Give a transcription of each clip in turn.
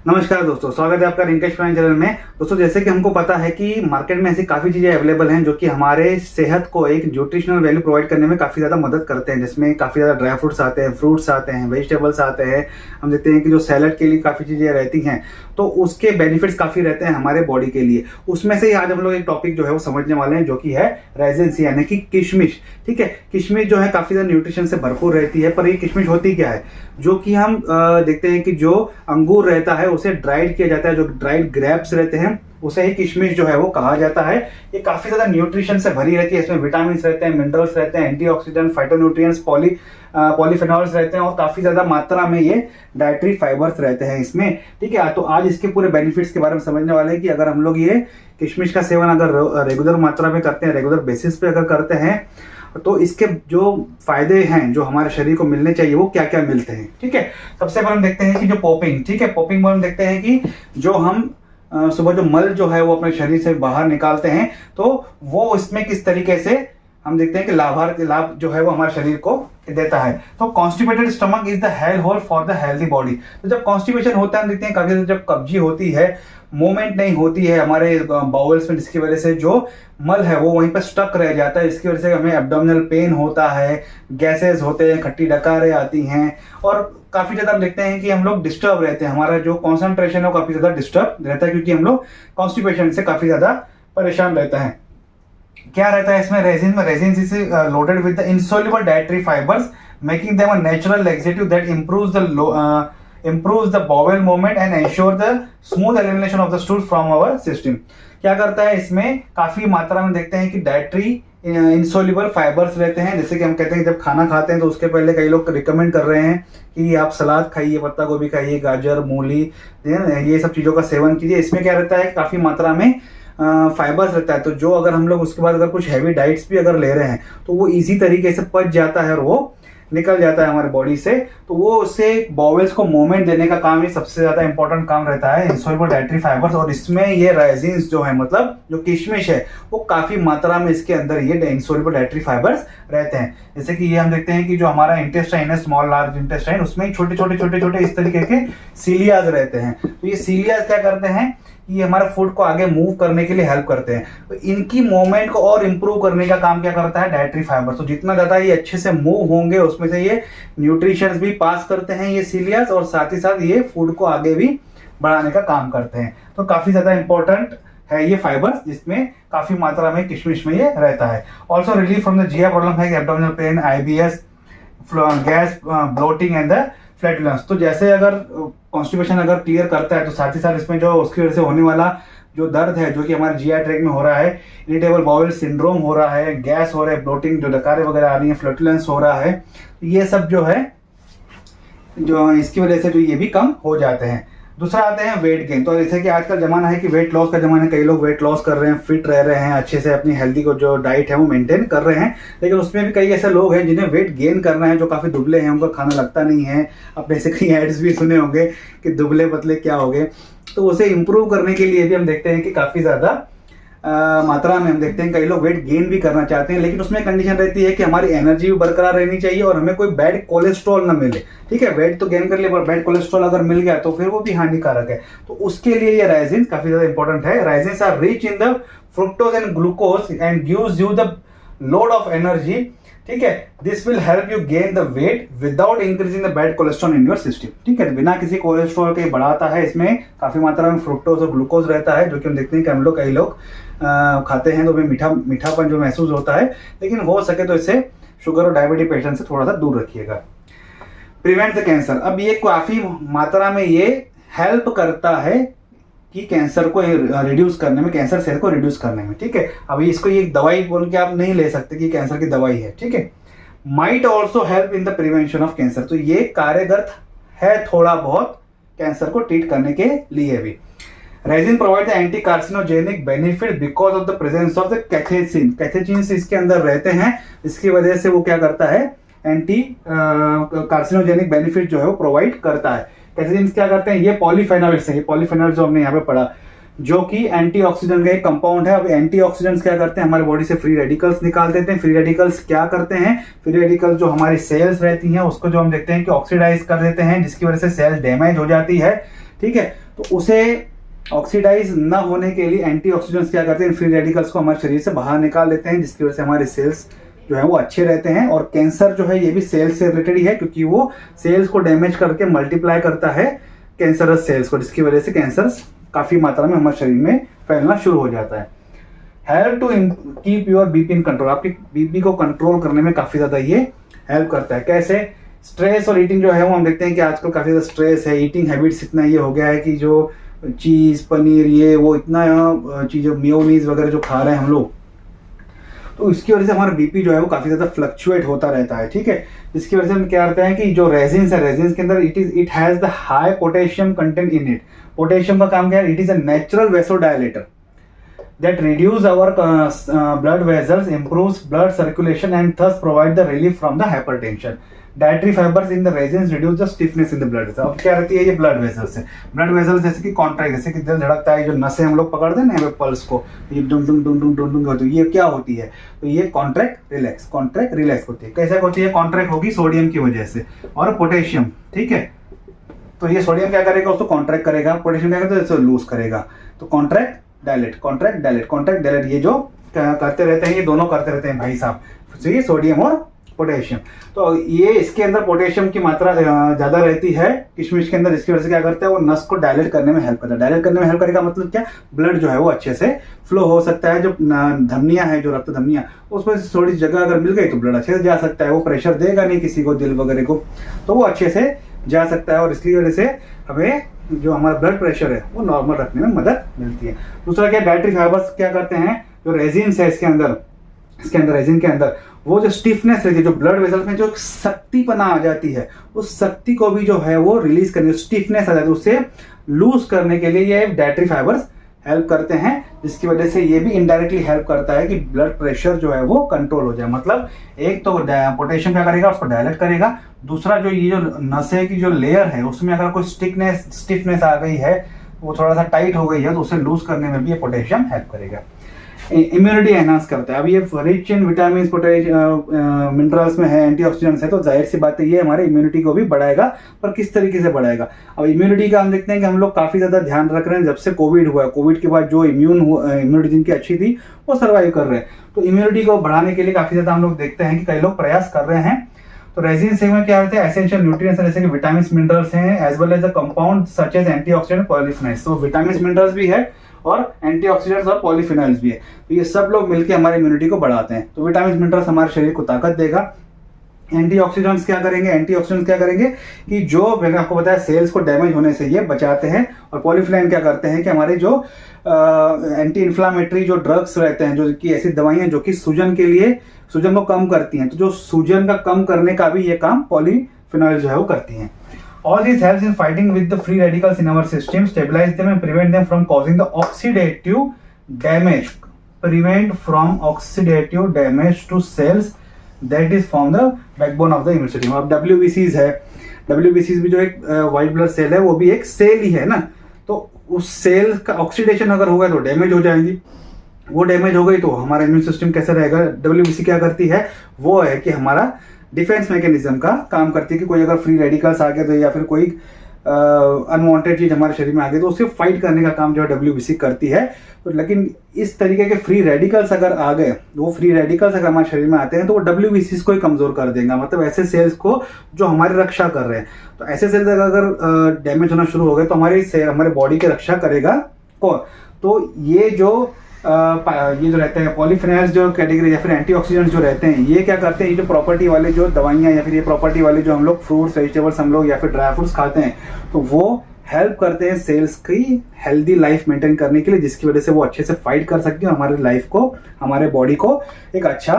नमस्कार दोस्तों, स्वागत है आपका रिंकेश प्राण चैनल में। दोस्तों, जैसे कि हमको पता है कि मार्केट में ऐसी काफ़ी चीज़ें अवेलेबल हैं जो कि हमारे सेहत को एक न्यूट्रिशनल वैल्यू प्रोवाइड करने में काफ़ी ज़्यादा मदद करते हैं। जिसमें काफ़ी ज़्यादा ड्राई फ्रूट्स आते हैं, फ्रूट्स आते हैं, वेजिटेबल्स आते हैं। हम देखते हैं कि जो सैलड के लिए काफ़ी चीज़ें रहती हैं, तो उसके बेनिफिट्स काफ़ी रहते हैं हमारे बॉडी के लिए। उसमें से ही आज हम लोग एक टॉपिक जो है वो समझने वाले हैं, जो कि है रेजिन्स यानी कि किशमिश। ठीक है, किशमिश जो है काफ़ी ज़्यादा न्यूट्रिशन से भरपूर रहती है। पर ये किशमिश होती क्या है? जो कि हम देखते हैं कि जो अंगूर रहता है उसे ड्राइड किया जाता है, जो ड्राइड ग्रेप्स रहते हैं उसे ही किशमिश जो है वो कहा जाता है। ये काफी ज्यादा न्यूट्रिशन से भरी रहती है। इसमें विटामिन रहते हैं, मिनरल्स रहते हैं, एंटीऑक्सीडेंट, फाइटोन्यूट्रिएंट्स, पॉलीफेनॉल्स रहते हैं और काफी ज्यादा मात्रा में ये डाइटरी फाइबर्स रहते हैं इसमें। ठीक है, तो आज इसके पूरे बेनिफिट्स के बारे में समझने वाले हैं कि अगर हम लोग ये किशमिश का सेवन अगर रेगुलर मात्रा में करते हैं, रेगुलर बेसिस पे अगर करते हैं, तो इसके जो फायदे हैं जो हमारे शरीर को मिलने चाहिए वो क्या क्या मिलते हैं। ठीक है, सबसे पहले हम देखते हैं कि जो पॉपिंग, ठीक है, पॉपिंग में हम देखते हैं कि जो हम सुबह जो मल जो है वो अपने शरीर से बाहर निकालते हैं, तो वो इसमें किस तरीके से हम देखते हैं कि लाभ जो है वो हमारे शरीर को देता है। तो constipated stomach is the hell hole for the healthy body. तो जब कॉन्स्टिपेशन होता है, हम देखते हैं काफी जब कब्जी होती है, मूवमेंट नहीं होती है हमारे बाउल्स में, जिसकी वजह से जो मल है वो वहीं पर स्टक रह जाता है। इसकी वजह से हमें एब्डोमिनल पेन होता है, गैसेस होते हैं, खट्टी डकारें आती हैं और काफी ज्यादा हम देखते हैं कि हम लोग डिस्टर्ब रहते हैं। हमारा जो कॉन्सेंट्रेशन है वो काफी ज्यादा डिस्टर्ब रहता है, क्योंकि हम लोग कॉन्स्टिपेशन से काफी ज्यादा परेशान रहते हैं। क्या रहता है इसमें रेजिन में? Resin is loaded with the insoluble dietary fibres making them a natural laxative that improves the bowel movement and ensure the smooth elimination of the stool from our system। क्या करता है इसमें? काफी मात्रा में देखते हैं कि डाइटरी इंसोल्युबल फाइबर्स रहते हैं। जैसे कि हम कहते हैं जब खाना खाते हैं तो उसके पहले कई लोग रिकमेंड कर रहे हैं कि आप सलाद खाइए, पत्ता गोभी खाइए, गाजर, मूली, ये सब चीजों का सेवन कीजिए। इसमें क्या रहता है? काफी मात्रा में फाइबर्स रहता है। तो जो अगर हम लोग उसके बाद अगर कुछ हैवी डाइट्स भी अगर ले रहे हैं तो वो इजी तरीके से पच जाता है और वो निकल जाता है हमारे बॉडी से। तो वो उससे बॉवेल्स को मूवमेंट देने का काम ही सबसे ज्यादा इंपॉर्टेंट काम रहता है, इंसॉल्युबल डाइटरी फाइबर्स। और इसमें ये रेजिन्स जो है, मतलब जो किशमिश है, वो काफी मात्रा में इसके अंदर ये इंसॉल्युबल डाइटरी फाइबर्स रहते हैं। जैसे कि ये हम देखते हैं कि जो हमारा इंटेस्टाइन है, स्मॉल लार्ज इंटेस्टाइन, उसमें छोटे छोटे इस तरीके के सीलियाज रहते हैं। तो ये सीलियाज क्या करते हैं? ये हमारे फूड को आगे मूव करने के लिए हेल्प करते हैं। तो इनकी मूवमेंट को और इंप्रूव करने का काम क्या करता है? Dietary fibre. तो जितना ज्यादा ये अच्छे से मूव होंगे, उसमें से ये न्यूट्रिशंस भी पास करते हैं ये सीलियास, और साथ ही साथ ये फूड को आगे भी बढ़ाने का काम करते हैं। तो काफी ज्यादा इंपॉर्टेंट है ये फाइबर्स, जिसमें काफी मात्रा में किशमिश में ये रहता है। Also relief from the GI problem है, abdominal pain, IBS, gas, bloating and the flatulence. तो जैसे अगर कॉन्स्टिपेशन अगर क्लियर करता है, तो साथ ही साथ इसमें जो उसकी वजह से होने वाला जो दर्द है, जो कि हमारे जीआई ट्रैक्ट में हो रहा है, इरिटेबल बाउल सिंड्रोम हो रहा है, गैस हो रहा है, ब्लोटिंग, जो डकारें वगैरह आ रही है, फ्लैटुलेंस हो रहा है, ये सब जो है जो इसकी वजह से जो ये भी कम हो जाते हैं। दूसरा आते हैं वेट गेन। तो जैसे कि आजकल जमाना है कि वेट लॉस का जमाना है, कई लोग वेट लॉस कर रहे हैं, फिट रह रहे हैं, अच्छे से अपनी हेल्दी को जो डाइट है वो मेंटेन कर रहे हैं। लेकिन उसमें भी कई ऐसे लोग हैं जिन्हें वेट गेन करना है, जो काफी दुबले हैं, उनका खाना लगता नहीं है। आपने ऐसे कई एड्स भी सुने होंगे कि दुबले पतले क्या हो गए। तो उसे इंप्रूव करने के लिए भी हम देखते हैं कि काफी ज्यादा मात्रा में हम देखते हैं कई लोग वेट गेन भी करना चाहते हैं। लेकिन उसमें कंडीशन रहती है कि हमारी एनर्जी भी बरकरार रहनी चाहिए और हमें कोई बैड कोलेस्ट्रॉल ना मिले। ठीक है, वेट तो गेन कर लिया पर बैड कोलेस्ट्रॉल अगर मिल गया तो फिर वो भी हानिकारक है। तो उसके लिए ये राइजिन काफी ज्यादा इंपॉर्टेंट है। Raisins are rich in the fructose and glucose and gives you the load of energy. ठीक है, this will help you gain the weight without increasing the bad cholesterol in your system. ठीक है, बिना किसी cholesterol के बढ़ाता है। इसमें काफी मात्रा में फ्रुक्टोज और ग्लूकोज रहता है, जो कि हम देखते हैं कि हम लोग कई लोग खाते हैं तो मीठापन जो महसूस होता है। लेकिन हो सके तो इससे शुगर और डायबिटीज पेशेंट से थोड़ा सा दूर रखिएगा। Prevent the cancer. अब ये काफी मात्रा में ये हेल्प करता है कि कैंसर को रिड्यूस करने में, कैंसर सेल को रिड्यूस करने में। ठीक है, अभी इसको ये दवाई बोल के आप नहीं ले सकते कि कैंसर की दवाई है। ठीक है, might also help in the prevention of cancer. तो ये कार्यगर है थोड़ा बहुत कैंसर को ट्रीट करने के लिए भी। Raisin provide the anti carcinogenic benefit because of the presence of the catechin. Catechins इसके अंदर रहते हैं, इसकी वजह से वो क्या करता है? एंटी कार्सिनोजेनिक बेनिफिट जो है वो प्रोवाइड करता है। कैथेचिन्स क्या करते हैं? ये पॉलीफेनॉल्स है, ये पॉलीफेनॉल्स जो हमने यहाँ पे पढ़ा, जो कि एंटीऑक्सीडेंट का एक कंपाउंड है। अब एंटीऑक्सीडेंट्स क्या करते हैं? हमारे बॉडी से फ्री रेडिकल्स निकाल देते हैं। फ्री रेडिकल्स क्या करते हैं? फ्री रेडिकल्स जो हमारी सेल्स रहती हैं उसको जो हम देखते हैं कि ऑक्सीडाइज कर देते हैं, जिसकी वजह से सेल डैमेज हो जाती है। ठीक है। तो उसे ऑक्सीडाइज ना होने के लिए एंटीऑक्सीडेंट्स क्या करते हैं, फ्री रेडिकल्स को हमारे शरीर से बाहर निकाल लेते हैं, जिसकी वजह से हमारे सेल्स जो है वो अच्छे रहते हैं। और कैंसर जो है ये भी सेल्स से रिलेटेड ही है, क्योंकि वो सेल्स को डैमेज करके मल्टीप्लाई करता है कैंसरस सेल्स को, जिसकी वजह से कैंसर काफी मात्रा में हमारे शरीर में फैलना शुरू हो जाता है। Help to keep your BP in control, आपकी बीपी को कंट्रोल करने में काफी ज्यादा ये हेल्प करता है। कैसे? स्ट्रेस और ईटिंग जो है वो हम देखते हैं कि आजकल काफी ज्यादा स्ट्रेस है, ईटिंग हैबिट्स इतना ये हो गया है कि जो चीज पनीर ये वो इतना चीज मेयोनीज वगैरह जो खा रहे हैं हम लोग, तो इसकी वजह से हमारा बीपी जो है वो काफी ज्यादा फ्लक्चुएट होता रहता है, ठीक है। जिसकी वजह से हम क्या करते हैं कि जो रेजिन्स है, रेजिन्स के अंदर it has the high potassium content in it. Potassium का काम क्या है? It is a natural वेसोडायलेटर that reduce our blood vessels, improves blood circulation and thus provide the relief from the hypertension. Dietary fibers in the resins reduce the stiffness in the blood vessels. अब क्या रहती है ये blood vessels है, blood vessels जैसे कि contract, जैसे कि दिल धड़कता है, जो नसें हम लोग पकड़ते हैं ना पल्स को, ये डुम डुम डुम डुम डुम डुम होती है, ये क्या होती है? तो ये कॉन्ट्रैक्ट रिलैक्स होती है। कैसे होती है? कॉन्ट्रैक्ट होगी सोडियम की वजह से और पोटेशियम, ठीक है। तो ये सोडियम क्या करेगा? उसको कॉन्ट्रैक्ट करेगा, पोटेशियम क्या करेगा? लूज करेगा। तो कॉन्ट्रैक्ट डायलेट ये जो करते रहते हैं, ये दोनों करते रहते हैं भाई साहब, तो ये सोडियम और पोटेशियम। तो ये इसके अंदर पोटेशियम की मात्रा ज्यादा रहती है किशमिश के अंदर, जिसकी वजह से क्या करता है वो नस को डायलेट करने में हेल्प करता है। डायलेट करने में हेल्प करेगा मतलब क्या? ब्लड जो है वो अच्छे से फ्लो हो सकता है। जो धमनियां है, जो रक्त धमनियां, उसमें से थोड़ी जगह अगर मिल गई तो ब्लड अच्छे से जा सकता है, वो प्रेशर देगा नहीं किसी को, दिल वगैरह को, तो वो अच्छे से जा सकता है। और इसकी वजह से हमें जो हमारा ब्लड प्रेशर है वो नॉर्मल रखने में मदद मिलती है। दूसरा क्या? डाइटरी फाइबर्स क्या करते हैं? जो रेजिन्स है इसके अंदर रेजिन के अंदर वो जो स्टिफनेस रहती है, जो ब्लड वेसल्स में जो शक्तिपना आ जाती है, उस शक्ति को भी जो है वो रिलीज करने, स्टिफनेस आ जाती है, उससे लूज करने के लिए ये डाइटरी फाइबर्स हेल्प करते हैं, जिसकी वजह से ये भी इनडायरेक्टली हेल्प करता है कि ब्लड प्रेशर जो है वो कंट्रोल हो जाए। मतलब एक तो पोटेशियम क्या करेगा? उसको डायलेट करेगा। दूसरा जो ये जो नसें की जो लेयर है उसमें अगर कोई स्टिफनेस आ गई है, वो थोड़ा सा टाइट हो गई है, तो उसे लूज करने में भी ये पोटेशियम हेल्प करेगा। इम्यूनिटी एनहांस करता है। अब ये रिच इन विटामिन मिनरल्स में है, एंटीऑक्सीडेंट्स है, तो जाहिर सी बात है ये हमारे इम्यूनिटी को भी बढ़ाएगा। पर किस तरीके से बढ़ाएगा? अब इम्यूनिटी का हम देखते हैं कि हम लोग काफी ज्यादा ध्यान रख रहे हैं जब से कोविड हुआ है। कोविड के बाद जो इम्यूनिटी जिनकी अच्छी थी वो सर्वाइव कर रहे हैं। तो इम्यूनिटी को बढ़ाने के लिए काफी ज्यादा हम लोग देखते हैं कि कई लोग प्रयास कर रहे हैं। तो रेजिन से में क्या होता है? एसेंशियल न्यूट्रिएंट्स जैसे कि विटामिन मिनरल्स हैं, as well as the compound such as antioxidant polyphenols. तो विटामिन मिनरल्स भी है और एंटीऑक्सीडेंट्स और पॉलीफिनॉल्स भी है, तो ये सब लोग मिलकर हमारी इम्यूनिटी को बढ़ाते हैं। तो विटामिन मिनरल्स हमारे शरीर को ताकत देगा। एंटीऑक्सीडेंट्स क्या करेंगे कि जो मैंने आपको बताया सेल्स को डैमेज होने से ये बचाते हैं। और पॉलीफिनॉल क्या करते हैं कि हमारे जो एंटी इन्फ्लामेटरी जो ड्रग्स रहते हैं, जो कि ऐसी दवाइयां जो कि सूजन को कम करती हैं, तो जो सूजन का कम करने का भी ये काम पॉलीफिनॉल जो है वो करती हैं। All this helps in fighting with the free radicals in our system, stabilize them and prevent them from causing the oxidative damage. Prevent from oxidative damage to cells that is form the backbone of the immune system. अब WBCs है, WBCs भी जो एक white blood cell है वो भी एक cell ही है ना, तो उस सेल का ऑक्सीडेशन अगर होगा तो डैमेज हो जाएंगी। वो डैमेज हो गई तो हमारा इम्यून सिस्टम कैसे रहेगा? WBC क्या करती है? वो है कि हमारा डिफेंस मैकेनिज्म का काम करती है कि कोई अगर फ्री रेडिकल्स आ गए तो या फिर कोई अनवांटेड चीज हमारे शरीर में आ गई तो उससे फाइट करने का काम जो है WBC करती है। तो लेकिन इस तरीके के फ्री रेडिकल्स अगर आ गए, वो फ्री रेडिकल्स अगर हमारे शरीर में आते हैं तो वो WBC को ही कमजोर कर देगा। मतलब ऐसे सेल्स को जो हमारी रक्षा कर रहे हैं, तो ऐसे सेल्स अगर डैमेज होना शुरू हो गए तो हमारे बॉडी की रक्षा करेगा कौन? तो ये जो रहते हैं पॉलीफिनॉल्स जो कैटेगरी या फिर एंटीऑक्सीडेंट्स जो रहते हैं, ये क्या करते हैं? ये जो प्रॉपर्टी वाले जो दवाइयाँ या फिर ये प्रॉपर्टी वाले जो हम लोग फ्रूट्स वेजिटेबल्स हम लोग या फिर ड्राई फ्रूट्स खाते हैं, तो वो हेल्प करते हैं सेल्स की हेल्दी लाइफ मेंटेन करने के लिए, जिसकी वजह से वो अच्छे से फाइट कर सकती है, हमारे लाइफ को, हमारे बॉडी को एक अच्छा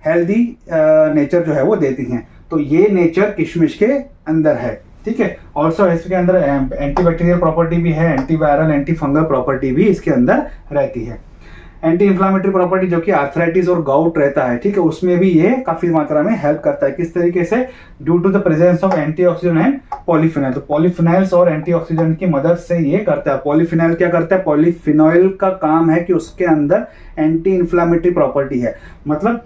हेल्दी नेचर जो है वो देती हैं। तो ये नेचर किशमिश के अंदर है, ठीक है। ऑल्सो इसके अंदर एंटीबैक्टीरियल प्रॉपर्टी भी है, एंटीवायरल एंटी फंगल प्रॉपर्टी भी इसके अंदर रहती है। एंटी इन्फ्लामेटरी प्रॉपर्टी जो कि आर्थराइटिस और गाउट रहता है, ठीक है, उसमें भी ये काफी मात्रा में हेल्प करता है। किस तरीके से? Due to the presence of antioxidant and polyphenol. तो पॉलीफिनॉल्स और एंटीऑक्सीडेंट की मदद से ये करता है। पॉलीफिनॉल क्या करता है? पॉलीफिनॉल का काम है कि उसके अंदर एंटी इन्फ्लामेटरी प्रॉपर्टी है। मतलब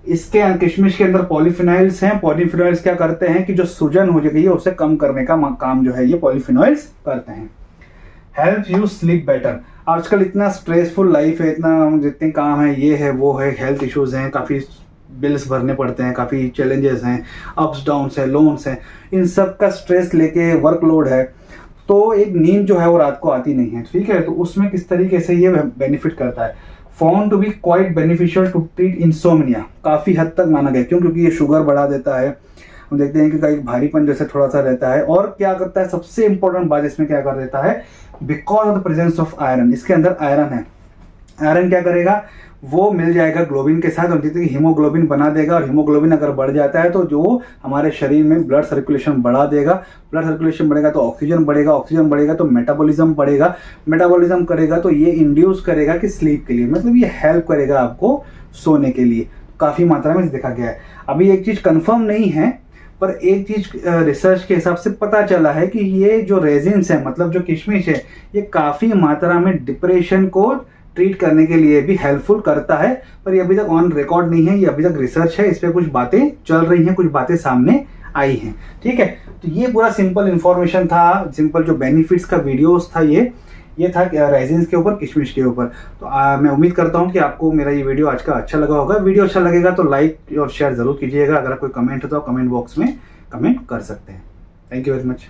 इसके किशमिश के अंदर पॉलीफिनॉइल्स हैं। पॉलीफिनॉइल्स क्या करते हैं कि जो सूजन हो गई है उसे कम करने का काम जो है ये पॉलीफिनॉइल्स करते हैं। Help you sleep better. आजकल इतना स्ट्रेसफुल लाइफ है, इतना जितने काम है, ये है वो है, हेल्थ इश्यूज हैं, काफ़ी बिल्स भरने पड़ते हैं, काफ़ी चैलेंजेस हैं, अप्स डाउन्स हैं, लोन्स हैं, इन सब का स्ट्रेस लेके वर्कलोड है, तो एक नींद जो है वो रात को आती नहीं है। ठीक है, तो उसमें किस तरीके से ये बेनिफिट करता है। Found to be quite beneficial to treat insomnia. काफ़ी हद तक माना गया, क्यों? क्योंकि ये शुगर बढ़ा देता है। हम देखते हैं कि कई भारीपन जैसे थोड़ा सा रहता है। और क्या करता है, सबसे इंपॉर्टेंट बात इसमें क्या कर देता है, because of the presence of iron. इसके अंदर आयरन है। आयरन क्या करेगा, वो मिल जाएगा ग्लोबिन के साथ और जितनी हीमोग्लोबिन बना देगा। और हीमोग्लोबिन अगर बढ़ जाता है तो जो हमारे शरीर में ब्लड सर्कुलेशन बढ़ा देगा। ब्लड सर्कुलेशन बढ़ेगा तो ऑक्सीजन बढ़ेगा, ऑक्सीजन बढ़ेगा तो मेटाबॉलिज्म बढ़ेगा, मेटाबॉलिज्म करेगा तो ये इंड्यूस करेगा कि स्लीप के लिए, मतलब ये हेल्प करेगा आपको सोने के लिए। काफ़ी मात्रा में देखा गया है। अभी एक चीज़ कंफर्म नहीं है, पर एक चीज रिसर्च के हिसाब से पता चला है कि ये जो रेजिन्स है, मतलब जो किशमिश है, ये काफ़ी मात्रा में डिप्रेशन को ट्रीट करने के लिए भी हेल्पफुल करता है। पर ये अभी तक ऑन रिकॉर्ड नहीं है, ये अभी तक रिसर्च है, इस पर कुछ बातें चल रही हैं, कुछ बातें सामने आई हैं। ठीक है, तो ये पूरा सिंपल इंफॉर्मेशन था, सिंपल जो बेनिफिट्स का वीडियोस था ये था रेजिन्स के ऊपर, किशमिश के ऊपर। तो मैं उम्मीद करता हूँ कि आपको मेरा ये वीडियो आज का अच्छा लगा होगा। वीडियो अच्छा लगेगा तो लाइक और शेयर जरूर कीजिएगा। अगर कोई कमेंट हो तो आप कमेंट बॉक्स में कमेंट कर सकते हैं। Thank you very much.